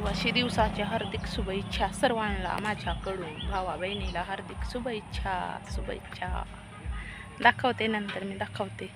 आदिवासी दिवसाच्या हार्दिक शुभेच्छा सर्वांना माझ्याकडून. भावा बहिणीला हार्दिक शुभेच्छा शुभेच्छा. दाखवते नंतर मी दाखवते.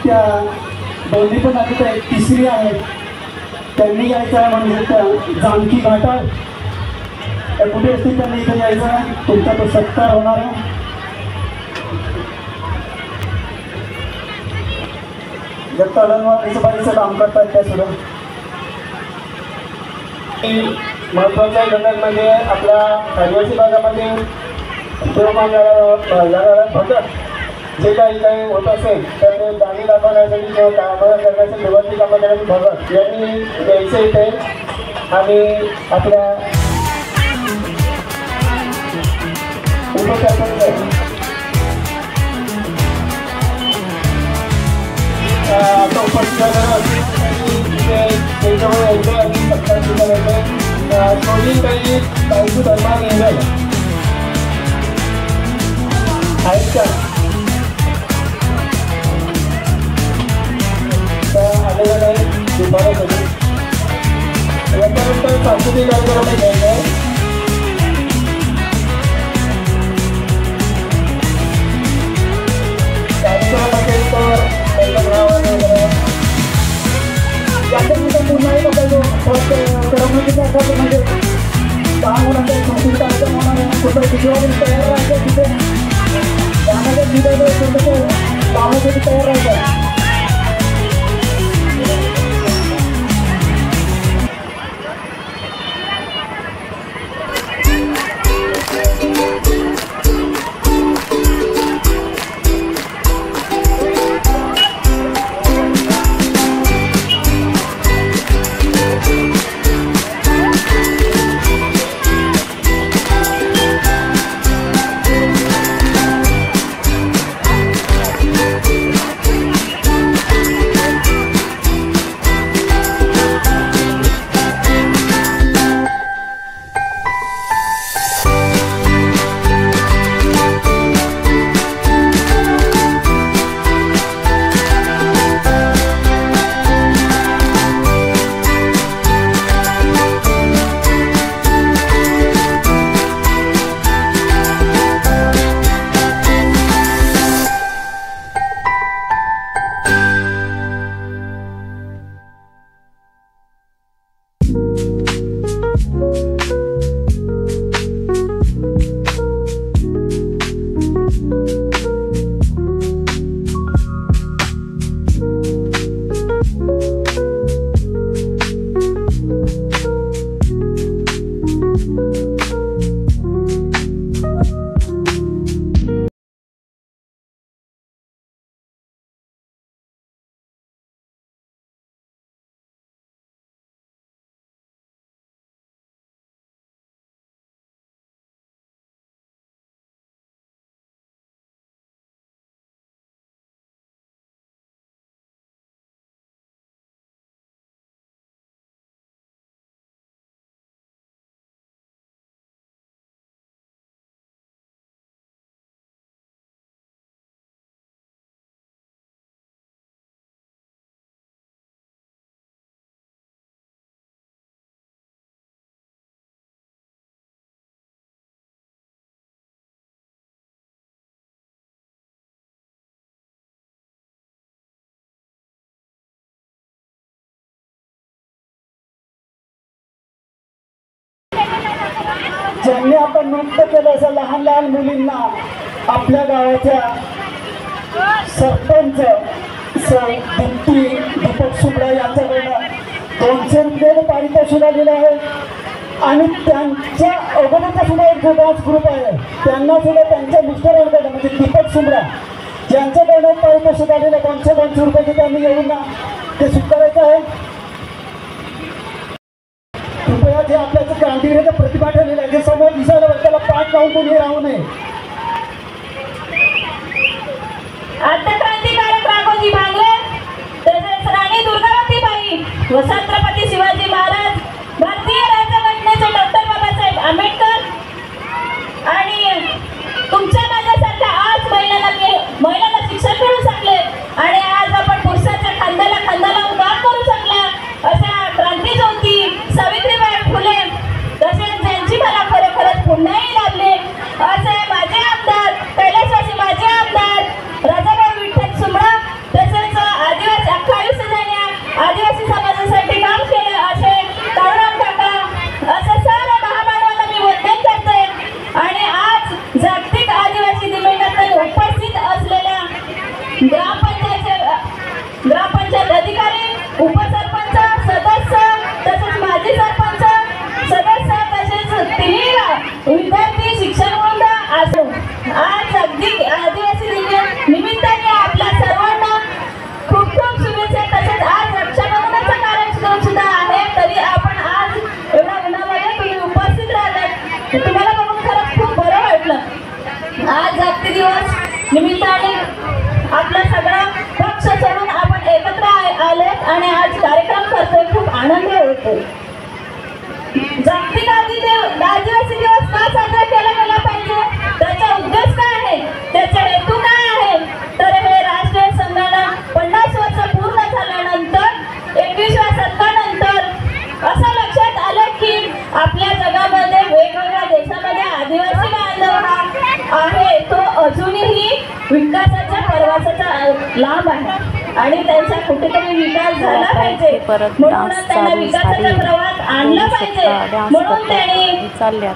त्या दोन्ही पण आता एक तिसरी आहेत त्यांनी यायचं आहे म्हणजे त्या जानकी घाटात त्या कुठे असतील त्यांनी इथे यायचं आहे. तुमचा तो सत्कार होणार आहे. जगता अलनवाडीचं काम करतात त्या सुद्धा महत्त्वाच्या घटक म्हणजे आपल्या आदिवासी भागामध्ये भगत जे काही होत असेल तर ते गाणी दाखवण्यासाठी किंवा कामं करण्यासाठी देवाची कामं करण्यासाठी भगत यांनी यायचं इथे आणि आपल्या आता उपस्थित त्यांच्यामुळे यायचं आणि सत्कार सुद्धा यायचं सोनी काही कायदू धर्मा निघाल आहेत का आलेलं नाही दुपारासाठी याच्यानंतर सांस्कृतिक कार्यक्रम घ्यायचा आहे. कार्यक्रमामध्ये तर त्यांच्या नावाने त्याच्यानंतर पुन्हा एक करमणुकीचा असा म्हणजे 10 मुलांचा सांस्कृतिक कार्यक्रम होणार आहे. कुठं तिथे तयार राहायचं तिथे त्यामध्ये तिथे कामासाठी तयार राहायचं. ज्यांनी आपण नृत्य केलं असं लहान लहान मुलींना आपल्या गावाच्या सरपंच दीप्ती दीपक सुब्रा यांच्याकडनं 200 रुपये पारितोषिक आलेलं आहे. आणि त्यांच्या अगोदरचा सुद्धा एक जो डान्स ग्रुप आहे त्यांना सुद्धा त्यांच्या मिस्टरांकडे म्हणजे दीपक सुब्रा ज्यांच्याकडनं पारितोषिक आलेलं 200 रुपयाचे त्यांनी येऊन ना ते स्वीकारायचं आहे. कृपया जे आपल्याचं गांधीर्याचं प्रतिभा ठेवलेलं आहे जे समोर दिसायला त्याला पाठ लावून कोणी राहू नये. क्रांतिकारक राघोजी भांगरे तसेच राणी दुर्गावतीबाई व छत्रपती शिवाजी महाराज भारतीय राज्यघटनेचे डॉक्टर बाबासाहेब आंबेडकर आणि तुमच्या माझ्यासारख्या आज महिलांना शिक्षण मिळू शकले आणि आज आपण पुरुषाच्या खांद्याला खांदा लावून काम करू शकला अशा क्रांतीज्योती सावित्रीबाई फुले तसेच ज्यांची मला खरोखरच पुण्याही लाभले असे माझे आमदार कैलासवासी माझे आमदार राजाभाऊ विठ्ठल सुमरा तसेच आदिवासी अख्खा आयुष्य जाण्या आदिवासी समाजासाठी काम केले असे तावराम काका असं सर्व महामानवांना मी वंदन करते. आणि आज जागतिक आदिवासी दिनानिमित्त उपस्थित असलेल्या ग्रामपंचायत अधिकारी उपसरपंच सदस्य तसेच माजी सरपंच सदस्य तसेच तिन्ही विद्यार्थी शिक्षण वृंद असो आज जागतिक आदिवासी दिनानिमित्ताने आपल्या सर्वांना खूप खूप शुभेच्छा. तसेच आज रक्षाबंधनाचा कार्यक्रम सुद्धा आहे तरी आपण आज एवढ्या उन्हामध्ये तुम्ही उपस्थित राहिलात तुम्हाला बघून खरंच खूप बरं वाटलं. आज जागतिक दिवस निमित्ताने आपला सगळा पक्ष सोडून आपण एकत्र आलोत आणि आज कार्यक्रम करतोय खूप आनंद होतो. जागतिक आदिवासी दिवस का साजरा केला गेला पाहिजे त्याचा उद्देश काय आहे त्याचा हेतू काय आहे तर हे राष्ट्रीय संघटना 50 वर्ष पूर्ण झाल्यानंतर 21व्या शतकानंतर असं लक्षात आलं की आपल्या जगामध्ये वेगवेगळ्या देशामध्ये आदिवासी बांधव हा आहे तो अजूनही विकासाच्या प्रवासाचा लांब आहे आणि त्यांचा कुठेतरी विकास झाला पाहिजे म्हणून त्यांना विकासाचा प्रवास आणला पाहिजे म्हणून त्यांनी 1994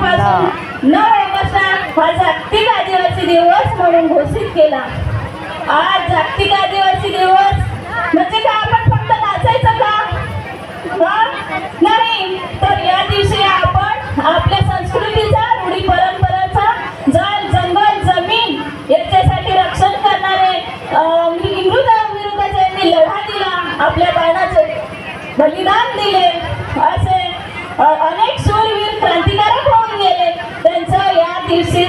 पासून 9 ऑगस्ट हा जागतिक आदिवासी दिवस म्हणून घोषित केला. आज जागतिक आदिवासी दिवस म्हणजे काय आपण फक्त नाचायचं का नाही तर या दिवशी आपण आपल्या संस्कृतीचा रूढी परंपराचा जल जंगल जमीन याच्यासाठी रक्षण करणारे विरुद्ध ज्यांनी लढा दिला आपल्या बाणाचे बलिदान दिले असे अनेक शूरवीर क्रांतिकारक होऊन गेले त्यांचं या दिवशी